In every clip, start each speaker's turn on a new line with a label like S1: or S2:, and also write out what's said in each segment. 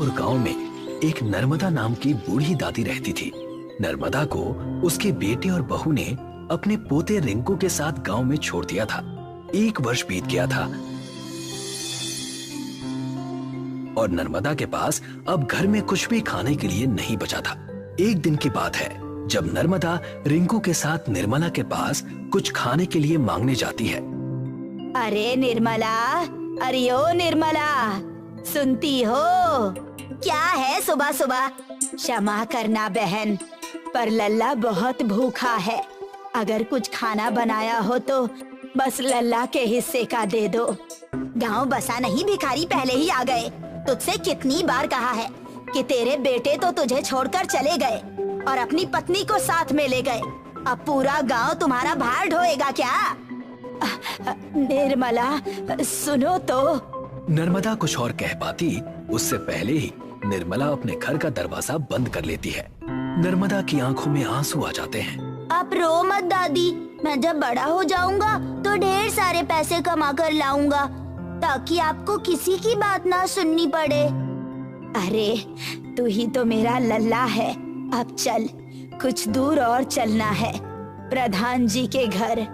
S1: और गांव में एक नर्मदा नाम की बूढ़ी दादी रहती थी। नर्मदा को उसके बेटे और बहू ने अपने पोते रिंकू के साथ गांव में छोड़ दिया था। 1 वर्ष बीत गया था और नर्मदा के पास अब घर में कुछ भी खाने के लिए नहीं बचा था। एक दिन की बात है जब नर्मदा रिंकू के साथ निर्मला के पास कुछ खाने के लिए मांगने जाती है।
S2: अरे निर्मला, अरे ओ निर्मला, सुनती हो? क्या है सुबह सुबह? क्षमा करना बहन, पर लल्ला बहुत भूखा है। अगर कुछ खाना बनाया हो तो बस लल्ला के हिस्से का दे दो। गांव बसा नहीं भिखारी पहले ही आ गए। तुझसे कितनी बार कहा है कि तेरे बेटे तो तुझे छोड़कर चले गए और अपनी पत्नी को साथ में ले गए। अब पूरा गांव तुम्हारा भार ढोएगा क्या? निर्मला सुनो तो।
S1: नर्मदा कुछ और कह पाती उससे पहले ही निर्मला अपने घर का दरवाजा बंद कर लेती है। नर्मदा की आंखों में आंसू आ जाते हैं।
S2: आप रो मत दादी, मैं जब बड़ा हो जाऊंगा तो ढेर सारे पैसे कमा कर लाऊंगा ताकि आपको किसी की बात ना सुननी पड़े। अरे तू ही तो मेरा लल्ला है। अब चल, कुछ दूर और चलना है, प्रधान जी के घर।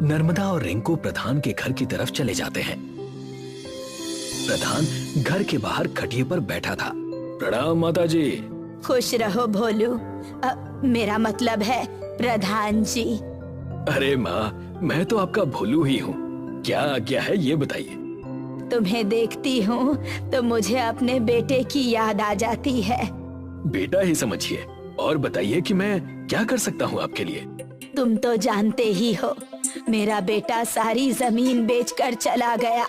S1: नर्मदा और रिंकू प्रधान के घर की तरफ चले जाते हैं। प्रधान घर के बाहर खटिए पर बैठा था। प्रणाम माता जी।
S2: खुश रहो भोलू, मेरा मतलब है प्रधान जी।
S1: अरे माँ, मैं तो आपका भोलू ही हूँ। क्या आज्ञा है ये बताइए।
S2: तुम्हें देखती हूँ तो मुझे अपने बेटे की याद आ जाती है।
S1: बेटा ही समझिए, और बताइए कि मैं क्या कर सकता हूँ आपके लिए।
S2: तुम तो जानते ही हो, मेरा बेटा सारी जमीन बेचकर चला गया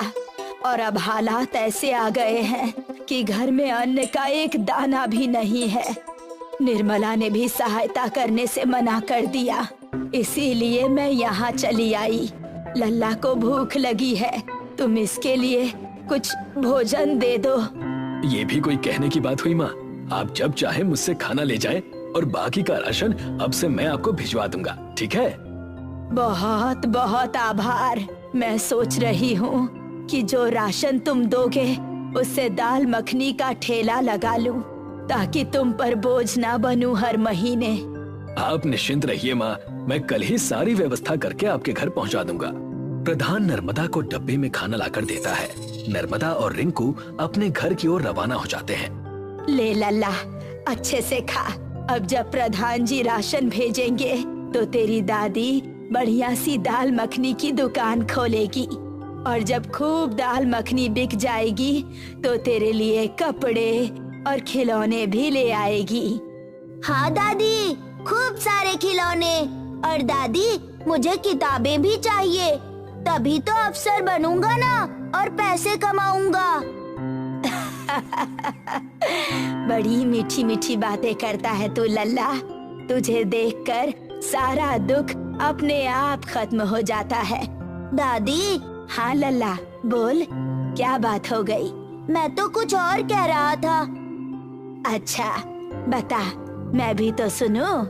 S2: और अब हालात ऐसे आ गए हैं कि घर में अन्न का एक दाना भी नहीं है। निर्मला ने भी सहायता करने से मना कर दिया, इसीलिए मैं यहाँ चली आई। लल्ला को भूख लगी है, तुम इसके लिए कुछ भोजन दे दो।
S1: ये भी कोई कहने की बात हुई माँ। आप जब चाहे मुझसे खाना ले जाएं और बाकी का राशन अब से मैं आपको भिजवा दूंगा, ठीक है?
S2: बहुत बहुत आभार। मैं सोच रही हूँ कि जो राशन तुम दोगे उससे दाल मखनी का ठेला लगा लूं ताकि तुम पर बोझ ना बनूं हर महीने।
S1: आप निश्चिंत रहिए माँ, मैं कल ही सारी व्यवस्था करके आपके घर पहुँचा दूंगा। प्रधान नर्मदा को डब्बे में खाना लाकर देता है। नर्मदा और रिंकू अपने घर की ओर रवाना हो जाते हैं।
S2: ले लल्ला, अच्छे से खा। अब जब प्रधान जी राशन भेजेंगे तो तेरी दादी बढ़िया सी दाल मखनी की दुकान खोलेगी और जब खूब दाल मखनी बिक जाएगी तो तेरे लिए कपड़े और खिलौने भी ले आएगी। हाँ दादी, खूब सारे खिलौने। और दादी, मुझे किताबें भी चाहिए, तभी तो अफसर बनूंगा ना और पैसे कमाऊंगा। बड़ी मीठी मीठी बातें करता है तू लल्ला। तुझे देखकर सारा दुख अपने आप खत्म हो जाता है। दादी। हाँ लल्ला, बोल, क्या बात हो गई? मैं तो कुछ और कह रहा था। अच्छा बता, मैं भी तो सुनूं।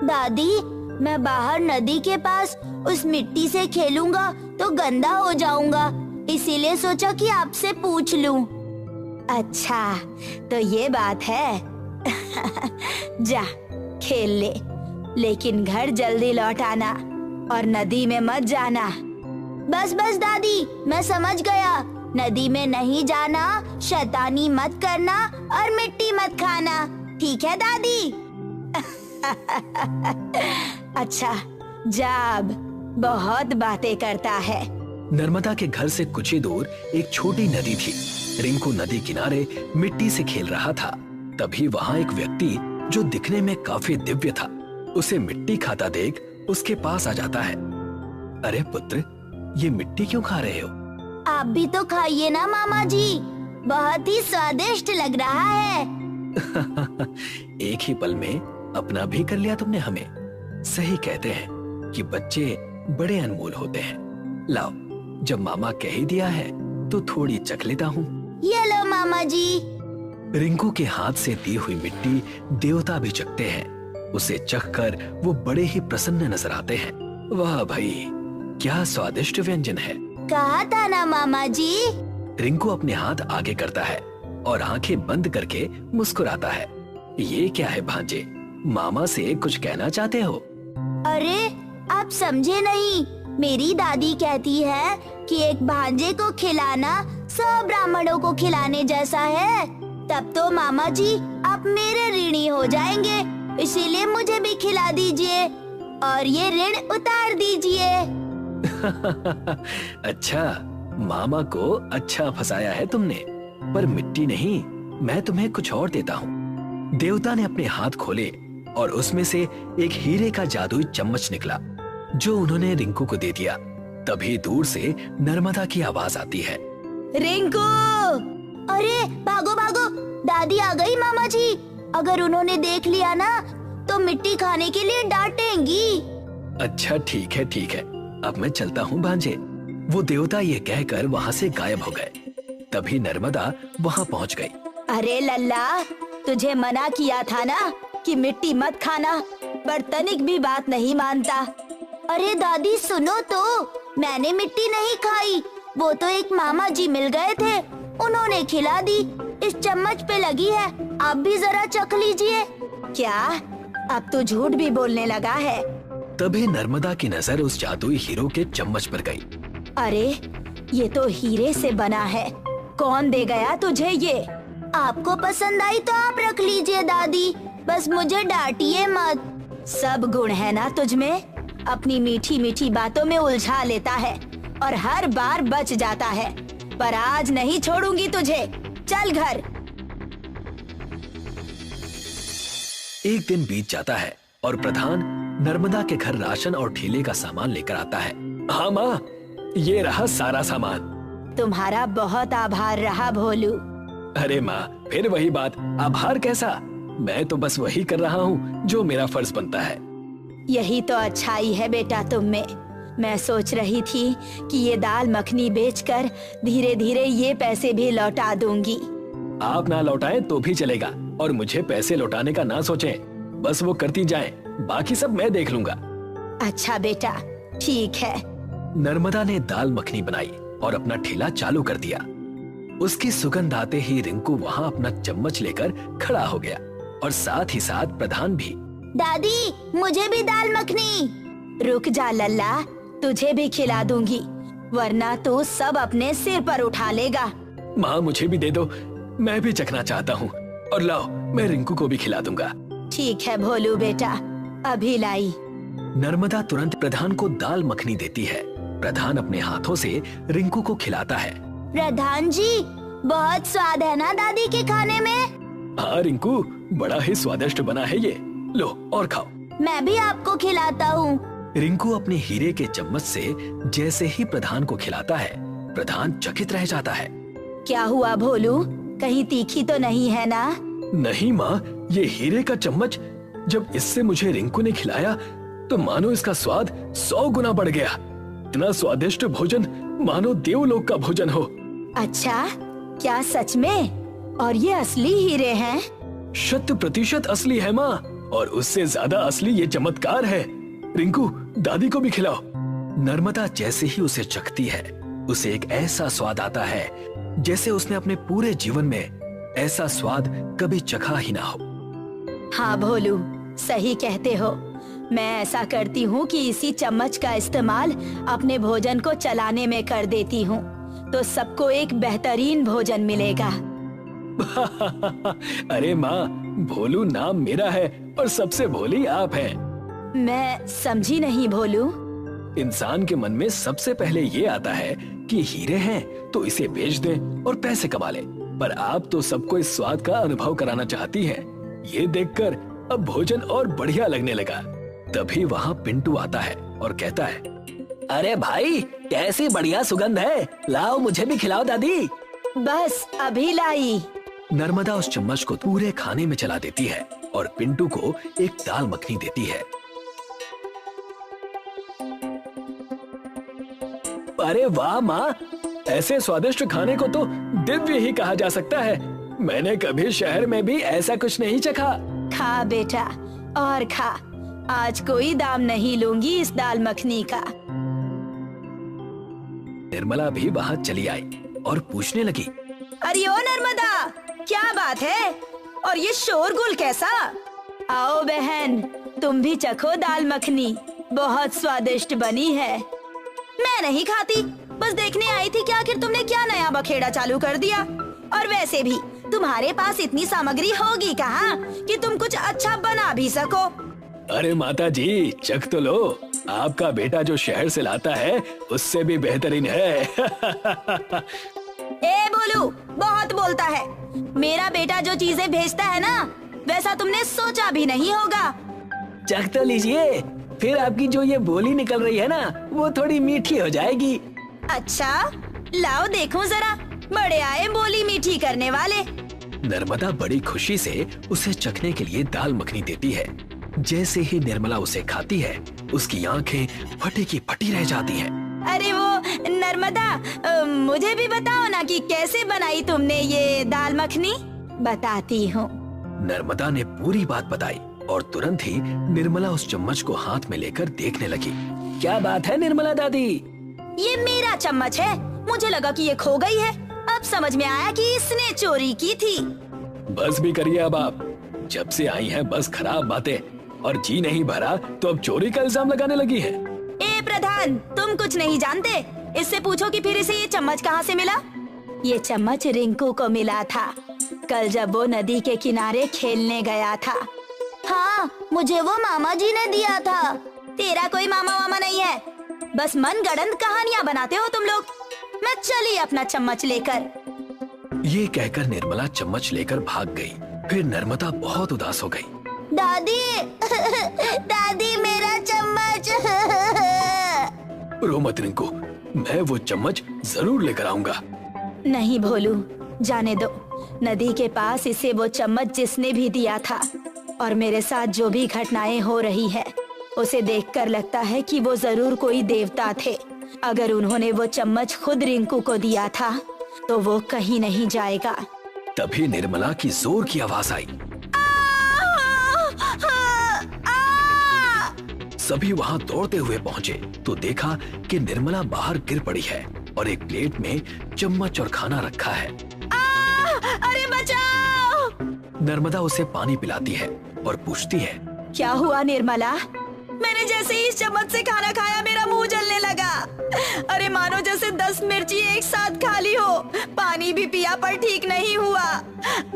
S2: दादी, मैं बाहर नदी के पास उस मिट्टी से खेलूंगा तो गंदा हो जाऊंगा, इसीलिए सोचा कि आपसे पूछ लूं। अच्छा तो ये बात है। जा खेल ले, लेकिन घर जल्दी लौट आना और नदी में मत जाना। बस बस दादी, मैं समझ गया। नदी में नहीं जाना, शैतानी मत करना और मिट्टी मत खाना। ठीक है दादी? अच्छा जा, अब बहुत बातें करता है।
S1: नर्मदा के घर से कुछ ही दूर एक छोटी नदी थी। रिंकू नदी किनारे मिट्टी से खेल रहा था। तभी वहाँ एक व्यक्ति जो दिखने में काफी दिव्य था, उसे मिट्टी खाता देख उसके पास आ जाता है। अरे पुत्र, ये मिट्टी क्यों खा रहे हो?
S2: आप भी तो खाइए ना मामा जी, बहुत ही स्वादिष्ट लग रहा है।
S1: एक ही पल में अपना भी कर लिया तुमने हमें। सही कहते हैं कि बच्चे बड़े अनमोल होते हैं। लाओ, जब मामा कह ही दिया है तो थोड़ी चख लेता हूँ।
S2: ये लो मामा जी।
S1: रिंकू के हाथ से दी हुई मिट्टी देवता भी चखते हैं। उसे चखकर वो बड़े ही प्रसन्न नजर आते हैं। वाह भाई, क्या स्वादिष्ट व्यंजन है।
S2: कहा था ना मामा जी।
S1: रिंकू अपने हाथ आगे करता है और आंखें बंद करके मुस्कुराता है। ये क्या है भांजे, मामा से कुछ कहना चाहते हो?
S2: अरे आप समझे नहीं, मेरी दादी कहती है कि एक भांजे को खिलाना सब ब्राह्मणों को खिलाने जैसा है। तब तो मामा जी आप मेरे ऋणी हो जाएंगे, इसीलिए मुझे भी खिला दीजिए और ये ऋण उतार दीजिए।
S1: अच्छा, मामा को अच्छा फंसाया है तुमने, पर मिट्टी नहीं, मैं तुम्हें कुछ और देता हूँ। देवता ने अपने हाथ खोले और उसमें से एक हीरे का जादुई चम्मच निकला, जो उन्होंने रिंकू को दे दिया। तभी दूर से नर्मदा की आवाज आती है,
S2: रिंकू! अरे भागो भागो, दादी आ गई मामा जी। अगर उन्होंने देख लिया ना तो मिट्टी खाने के लिए डांटेंगी।
S1: अच्छा ठीक है ठीक है, अब मैं चलता हूँ भांजे। वो देवता ये कहकर वहाँ से गायब हो गए। तभी नर्मदा वहाँ पहुँच गई।
S2: अरे लल्ला, तुझे मना किया था ना कि मिट्टी मत खाना, पर तनिक भी बात नहीं मानता। अरे दादी सुनो तो, मैंने मिट्टी नहीं खाई, वो तो एक मामा जी मिल गए थे, उन्होंने खिला दी। इस चम्मच पे लगी है, आप भी जरा चख लीजिए। क्या अब तो झूठ भी बोलने लगा है?
S1: तभी नर्मदा की नजर उस जादुई हीरो के चम्मच पर गई।
S2: अरे ये तो हीरे से बना है, कौन दे गया तुझे ये? आपको पसंद आई तो आप रख लीजिए दादी, बस मुझे डांटिए मत। सब गुण है ना तुझ में, अपनी मीठी मीठी बातों में उलझा लेता है और हर बार बच जाता है, पर आज नहीं छोड़ूंगी तुझे। चल घर।
S1: एक दिन बीत जाता है और प्रधान नर्मदा के घर राशन और ठेले का सामान लेकर आता है। हाँ माँ, ये रहा सारा सामान।
S2: तुम्हारा बहुत आभार रहा भोलू।
S1: अरे माँ, फिर वही बात, आभार कैसा? मैं तो बस वही कर रहा हूँ जो मेरा फर्ज बनता है।
S2: यही तो अच्छाई है बेटा तुम में। मैं सोच रही थी कि ये दाल मखनी बेचकर धीरे धीरे ये पैसे भी लौटा दूंगी।
S1: आप ना लौटाएं तो भी चलेगा, और मुझे पैसे लौटाने का ना सोचें, बस वो करती जाएं, बाकी सब मैं देख लूंगा।
S2: अच्छा बेटा, ठीक है।
S1: नर्मदा ने दाल मखनी बनाई और अपना ठेला चालू कर दिया। उसकी सुगंध आते ही रिंकू वहाँ अपना चम्मच लेकर खड़ा हो गया, और साथ ही साथ प्रधान भी।
S2: दादी मुझे भी दाल मखनी। रुक जा लल्ला, तुझे भी खिला दूंगी, वरना तू सब अपने सिर पर उठा लेगा।
S1: माँ मुझे भी दे दो, मैं भी चखना चाहता हूँ, और लाओ मैं रिंकू को भी खिला दूंगा।
S2: ठीक है भोलू बेटा, अभी लाई।
S1: नर्मदा तुरंत प्रधान को दाल मखनी देती है। प्रधान अपने हाथों से रिंकू को खिलाता है।
S2: प्रधान जी, बहुत स्वाद है ना दादी के खाने में?
S1: हाँ रिंकू, बड़ा ही स्वादिष्ट बना है ये, लो और खाओ।
S2: मैं भी आपको खिलाता हूँ।
S1: रिंकू अपने हीरे के चम्मच से जैसे ही प्रधान को खिलाता है, प्रधान चकित रह जाता है।
S2: क्या हुआ भोलू, कहीं तीखी तो नहीं है ना?
S1: नहीं माँ, ये हीरे का चम्मच जब इससे मुझे रिंकू ने खिलाया तो मानो इसका स्वाद 100 गुना बढ़ गया। इतना स्वादिष्ट भोजन मानो देवलोक का भोजन हो।
S2: अच्छा, क्या सच में? और ये असली हीरे हैं?
S1: 100% असली है माँ, और उससे ज्यादा असली ये चमत्कार है। रिंकू, दादी को भी खिलाओ। नर्मदा जैसे ही उसे चखती है, उसे एक ऐसा स्वाद आता है जैसे उसने अपने पूरे जीवन में ऐसा स्वाद कभी चखा ही ना हो।
S2: हाँ भोलू, सही कहते हो। मैं ऐसा करती हूँ कि इसी चम्मच का इस्तेमाल अपने भोजन को चलाने में कर देती हूँ, तो सबको एक बेहतरीन भोजन मिलेगा।
S1: अरे माँ, भोलू नाम मेरा है और सबसे भोली आप हैं।
S2: मैं समझी नहीं भोलू।
S1: इंसान के मन में सबसे पहले ये आता है कि हीरे हैं तो इसे बेच दें और पैसे कमा लें, पर आप तो सबको इस स्वाद का अनुभव कराना चाहती हैं। ये देखकर अब भोजन और बढ़िया लगने लगा। तभी वहाँ पिंटू आता है और कहता है, अरे भाई, कैसी बढ़िया सुगंध है, लाओ मुझे भी खिलाओ दादी।
S2: बस अभी लाई।
S1: नर्मदा उस चम्मच को पूरे खाने में चला देती है और पिंटू को एक दाल मखनी देती है। अरे वाह माँ, ऐसे स्वादिष्ट खाने को तो दिव्य ही कहा जा सकता है। मैंने कभी शहर में भी ऐसा कुछ नहीं चखा।
S2: खा बेटा और खा, आज कोई दाम नहीं लूंगी इस दाल मखनी का।
S1: निर्मला भी वहाँ चली आई और पूछने लगी,
S2: अरे ओ नर्मदा, क्या बात है? और ये शोरगुल कैसा? आओ बहन, तुम भी चखो दाल मखनी, बहुत स्वादिष्ट बनी है। मैं नहीं खाती, बस देखने आई थी कि आखिर तुमने क्या नया बखेड़ा चालू कर दिया। और वैसे भी तुम्हारे पास इतनी सामग्री होगी कहाँ कि तुम कुछ अच्छा बना भी सको।
S1: अरे माता जी, चख तो लो, आपका बेटा जो शहर से लाता है उससे भी बेहतरीन है।
S2: ए बोलू, बहुत बोलता है। मेरा बेटा जो चीजें भेजता है ना, वैसा तुमने सोचा भी नहीं होगा।
S1: चख तो लीजिए, फिर आपकी जो ये बोली निकल रही है ना, वो थोड़ी मीठी हो जाएगी।
S2: अच्छा, लाओ देखूं जरा, बड़े आए बोली मीठी करने वाले।
S1: नर्मदा बड़ी खुशी से उसे चखने के लिए दाल मखनी देती है। जैसे ही निर्मला उसे खाती है, उसकी आंखें फटी की फटी रह जाती हैं।
S2: अरे वो नर्मदा, मुझे भी बताओ ना कि कैसे बनाई तुमने ये दाल मखनी। बताती हूँ।
S1: नर्मदा ने पूरी बात बताई और तुरंत ही निर्मला उस चम्मच को हाथ में लेकर देखने लगी। क्या बात है निर्मला दादी?
S2: ये मेरा चम्मच है, मुझे लगा कि ये खो गई है। अब समझ में आया कि इसने चोरी की थी।
S1: बस भी करिए अब आप, जब से आई हैं बस खराब बातें, और जी नहीं भरा तो अब चोरी का इल्जाम लगाने लगी है।
S2: ए प्रधान, तुम कुछ नहीं जानते, इससे पूछो कि फिर इसे ये चम्मच कहाँ से मिला। ये चम्मच रिंकू को मिला था, कल जब वो नदी के किनारे खेलने गया था। हाँ, मुझे वो मामा जी ने दिया था। तेरा कोई मामा वामा नहीं है, बस मनगढ़ंत कहानियाँ बनाते हो तुम लोग। मैं चली अपना चम्मच लेकर।
S1: ये कहकर निर्मला चम्मच लेकर भाग गई। फिर नर्मदा बहुत उदास हो गई।
S2: दादी, दादी मेरा चम्मच।
S1: रो मत रिंकू, मैं वो चम्मच जरूर लेकर आऊंगा।
S2: नहीं भोलू, जाने दो। नदी के पास इसे वो चम्मच जिसने भी दिया था, और मेरे साथ जो भी घटनाएं हो रही है, उसे देखकर लगता है कि वो जरूर कोई देवता थे। अगर उन्होंने वो चम्मच खुद रिंकू को दिया था तो वो कहीं नहीं जाएगा।
S1: तभी निर्मला की जोर की आवाज आई। सभी वहाँ दौड़ते हुए पहुँचे तो देखा कि निर्मला बाहर गिर पड़ी है और एक प्लेट में चम्मच और खाना रखा है।
S2: अरे बचाओ!
S1: नर्मदा उसे पानी पिलाती है और पूछती है,
S2: क्या हुआ निर्मला? मैंने जैसे ही इस चम्मच से खाना खाया मेरा मुंह जलने लगा। अरे मानो जैसे 10 मिर्ची एक साथ खा ली हो। पानी भी पिया पर ठीक नहीं हुआ।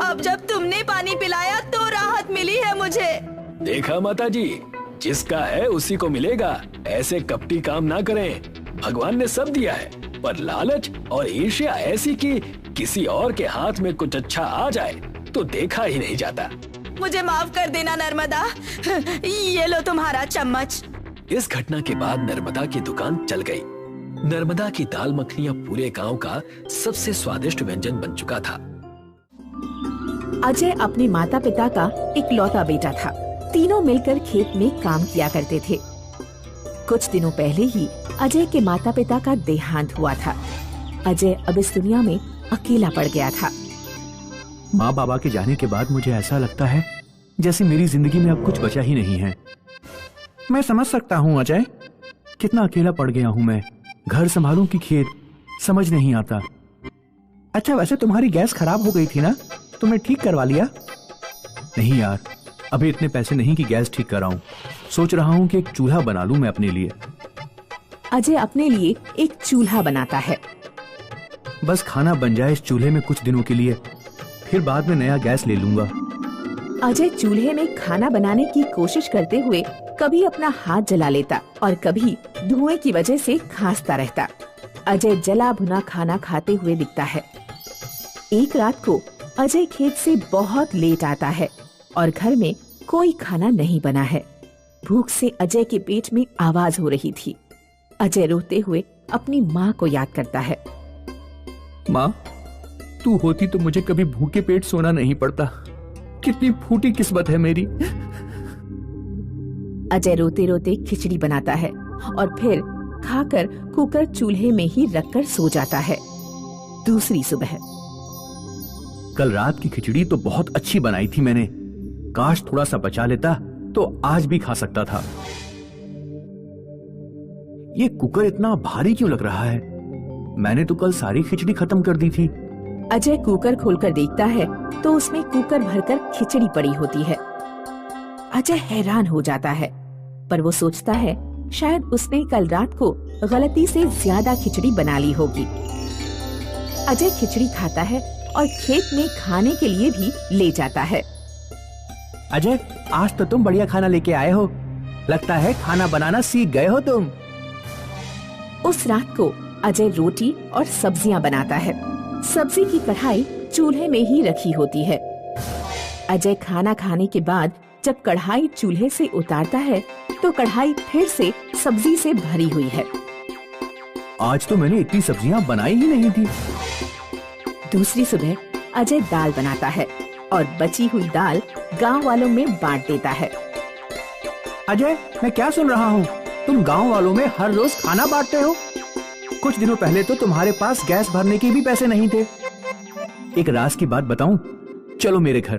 S2: अब जब तुमने पानी पिलाया तो राहत मिली है मुझे।
S1: देखा माता जी, जिसका है उसी को मिलेगा। ऐसे कपटी काम ना करें। भगवान ने सब दिया है, पर लालच और ईर्ष्या ऐसी कि किसी और के हाथ में कुछ अच्छा आ जाए तो देखा ही नहीं जाता।
S2: मुझे माफ कर देना नर्मदा, ये लो तुम्हारा चम्मच।
S1: इस घटना के बाद नर्मदा की दुकान चल गई। नर्मदा की दाल मखनी अब पूरे गांव का सबसे स्वादिष्ट व्यंजन बन चुका था।
S3: अजय अपने माता पिता का इकलौता बेटा था। तीनों मिलकर खेत में काम किया करते थे। कुछ दिनों पहले ही अजय के माता पिता का देहांत हुआ था। अजय अब इस दुनिया में अकेला पड़ गया था।
S4: माँ बाबा के जाने के बाद मुझे ऐसा लगता है जैसे मेरी जिंदगी में अब कुछ बचा ही नहीं है। मैं समझ सकता हूँ अजय, कितना अकेला पड़ गया हूँ मैं। घर संभालूं कि खेत, समझ नहीं आता। अच्छा, वैसे तुम्हारी गैस खराब हो गई थी ना, तुमने ठीक करवा लिया? नहीं यार, अभी इतने पैसे नहीं कि गैस ठीक कराऊं। सोच रहा हूँ कि एक चूल्हा बना लूं मैं अपने लिए।
S3: अजय अपने लिए एक चूल्हा बनाता है।
S4: बस खाना बन जाए इस चूल्हे में कुछ दिनों के लिए, फिर बाद में नया गैस ले लूंगा।
S3: अजय चूल्हे में खाना बनाने की कोशिश करते हुए कभी अपना हाथ जला लेता और कभी धुएं की वजह से खांसता रहता। अजय जला भुना खाना खाते हुए दिखता है। एक रात को अजय खेत से बहुत लेट आता है और घर में कोई खाना नहीं बना है। भूख से अजय के पेट में आवाज हो रही थी। अजय रोते हुए अपनी माँ को याद करता है।
S4: माँ, तू होती तो मुझे कभी भूखे पेट सोना नहीं पड़ता। कितनी फूटी किस्मत है मेरी।
S3: अजय रोते रोते खिचड़ी बनाता है और फिर खाकर कुकर चूल्हे में ही रखकर सो जाता है। दूसरी सुबह।
S4: कल रात की खिचड़ी तो बहुत अच्छी बनाई थी मैंने। काश थोड़ा सा बचा लेता तो आज भी खा सकता था। ये कुकर इतना भारी क्यों लग रहा है? मैंने तो कल सारी खिचड़ी खत्म कर दी थी।
S3: अजय कुकर खोलकर देखता है तो उसमें कुकर भरकर खिचड़ी पड़ी होती है। अजय हैरान हो जाता है, पर वो सोचता है शायद उसने कल रात को गलती से ज्यादा खिचड़ी बना ली होगी। अजय खिचड़ी खाता है और खेत में खाने के लिए भी ले जाता है।
S4: अजय, आज तो तुम बढ़िया खाना लेके आए हो। लगता है खाना बनाना सीख गए हो तुम।
S3: उस रात को अजय रोटी और सब्जियां बनाता है। सब्जी की कढ़ाई चूल्हे में ही रखी होती है। अजय खाना खाने के बाद जब कढ़ाई चूल्हे से उतारता है तो कढ़ाई फिर से सब्जी से भरी हुई है।
S4: आज तो मैंने इतनी सब्जियां बनाई ही नहीं थी।
S3: दूसरी सुबह अजय दाल बनाता है और बची हुई दाल गांव वालों में बांट देता है।
S4: अजय, मैं क्या सुन रहा हूँ? तुम गांव वालों में हर रोज खाना बांटते हो। कुछ दिनों पहले तो तुम्हारे पास गैस भरने के भी पैसे नहीं थे। एक राज की बात बताऊं? चलो मेरे घर।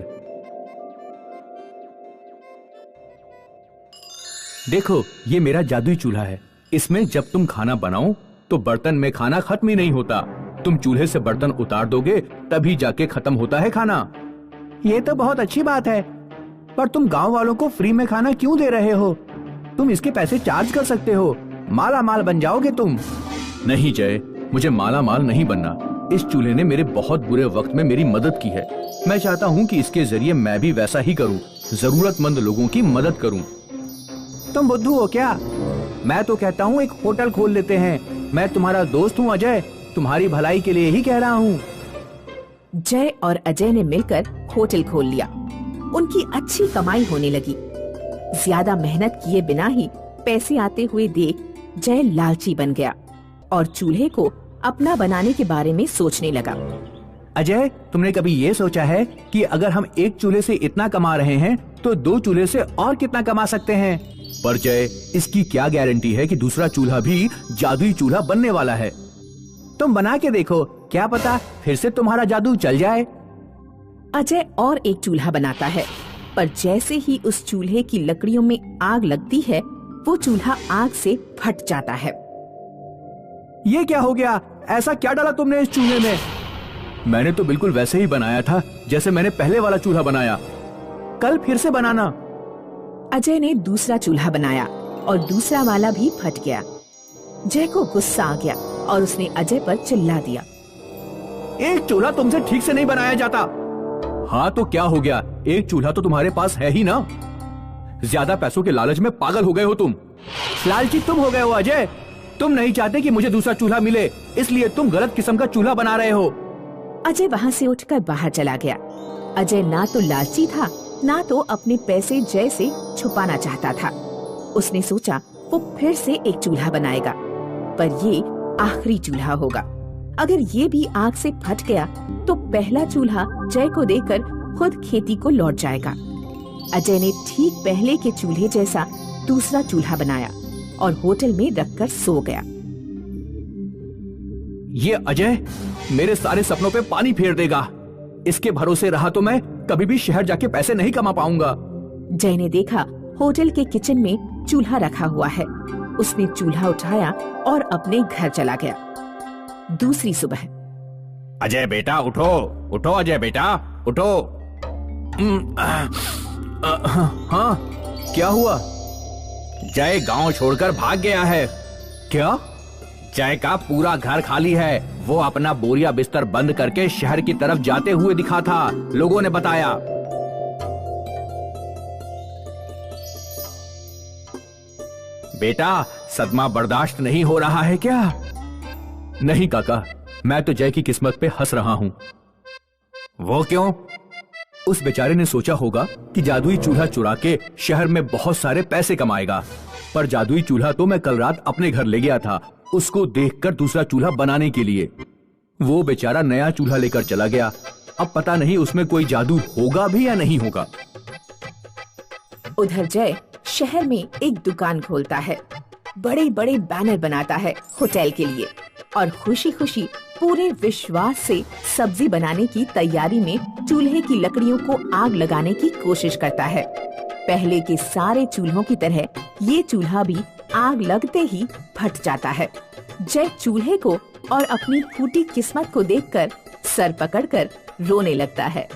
S4: देखो, ये मेरा जादुई चूल्हा है। इसमें जब तुम खाना बनाओ तो बर्तन में खाना खत्म ही नहीं होता। तुम चूल्हे से बर्तन उतार दोगे तभी जाके खत्म होता है खाना। ये तो बहुत अच्छी बात है, पर तुम गांव वालों को फ्री में खाना क्यों दे रहे हो? तुम इसके पैसे चार्ज कर सकते हो। माला माल बन जाओगे तुम। नहीं जय, मुझे माला माल नहीं बनना। इस चूल्हे ने मेरे बहुत बुरे वक्त में मेरी मदद की है। मैं चाहता हूँ कि इसके जरिए मैं भी वैसा ही करूँ, जरूरतमंद लोगों की मदद करूँ। तुम बुद्धू हो क्या? मैं तो कहता हूँ एक होटल खोल लेते हैं। मैं तुम्हारा दोस्त हूँ अजय, तुम्हारी भलाई के लिए ही कह रहा हूँ।
S3: जय और अजय ने मिलकर होटल खोल लिया। उनकी अच्छी कमाई होने लगी। ज्यादा मेहनत किए बिना ही पैसे आते हुए देख जय लालची बन गया और चूल्हे को अपना बनाने के बारे में सोचने लगा।
S4: अजय, तुमने कभी ये सोचा है कि अगर हम एक चूल्हे से इतना कमा रहे हैं तो 2 चूल्हे से और कितना कमा सकते हैं? पर जय, इसकी क्या गारंटी है कि दूसरा चूल्हा भी जादुई चूल्हा बनने वाला है? तुम बना के देखो, क्या पता फिर से तुम्हारा जादू चल जाए।
S3: अजय और एक चूल्हा बनाता है, पर जैसे ही उस चूल्हे की लकड़ियों में आग लगती है वो चूल्हा आग से फट जाता है।
S4: ये क्या हो गया? ऐसा क्या डाला तुमने इस चूल्हे में? मैंने तो बिल्कुल वैसे ही बनाया था जैसे मैंने पहले वाला चूल्हा बनाया। कल फिर से बनाना।
S3: अजय ने दूसरा चूल्हा बनाया और दूसरा वाला भी फट गया। जय को गुस्सा आ गया और उसने अजय पर चिल्ला दिया।
S4: एक चूल्हा तुमसे ठीक से नहीं बनाया जाता। हाँ तो क्या हो गया? एक चूल्हा तो तुम्हारे पास है ही ना। ज्यादा पैसों के लालच में पागल हो गए हो तुम। लालची तुम हो गए हो अजय। तुम नहीं चाहते कि मुझे दूसरा चूल्हा मिले, इसलिए तुम गलत किस्म का चूल्हा बना रहे हो।
S3: अजय वहाँ से उठकर बाहर चला गया। अजय ना तो लालची था, ना तो अपने पैसे जय से छुपाना चाहता था। उसने सोचा वो फिर से एक चूल्हा बनाएगा, पर ये आखिरी चूल्हा होगा। अगर ये भी आग से फट गया तो पहला चूल्हा जय को देकर खुद खेती को लौट जाएगा। अजय ने ठीक पहले के चूल्हे जैसा दूसरा चूल्हा बनाया और होटल में रखकर सो गया।
S4: ये अजय मेरे सारे सपनों पे पानी फेर देगा। इसके भरोसे रहा तो मैं कभी भी शहर जाके पैसे नहीं कमा पाऊंगा।
S3: जय ने देखा होटल के किचन में चूल्हा रखा हुआ है। उसने चूल्हा उठाया और अपने घर चला गया। दूसरी सुबह,
S4: अजय बेटा उठो, उठो अजय बेटा उठो। हाँ, क्या हुआ? जय गांव छोड़कर भाग गया है। क्या? जय का पूरा घर खाली है। वो अपना बोरिया बिस्तर बंद करके शहर की तरफ जाते हुए दिखा था, लोगों ने बताया। बेटा सदमा बर्दाश्त नहीं हो रहा है क्या? नहीं काका, मैं तो जय की किस्मत पे हंस रहा हूं। वो क्यों? उस बेचारे ने सोचा होगा कि जादुई चूल्हा चुरा के शहर में बहुत सारे पैसे कमाएगा, पर जादुई चूल्हा तो मैं कल रात अपने घर ले गया था उसको देखकर दूसरा चूल्हा बनाने के लिए। वो बेचारा नया चूल्हा लेकर चला गया। अब पता नहीं उसमें कोई जादू होगा भी या नहीं होगा।
S3: उधर जय शहर में एक दुकान खोलता है, बड़े बड़े बैनर बनाता है होटल के लिए और खुशी खुशी पूरे विश्वास से सब्जी बनाने की तैयारी में चूल्हे की लकड़ियों को आग लगाने की कोशिश करता है। पहले के सारे चूल्हों की तरह ये चूल्हा भी आग लगते ही फट जाता है। जय चूल्हे को और अपनी फूटी किस्मत को देखकर सर पकड़कर रोने लगता है।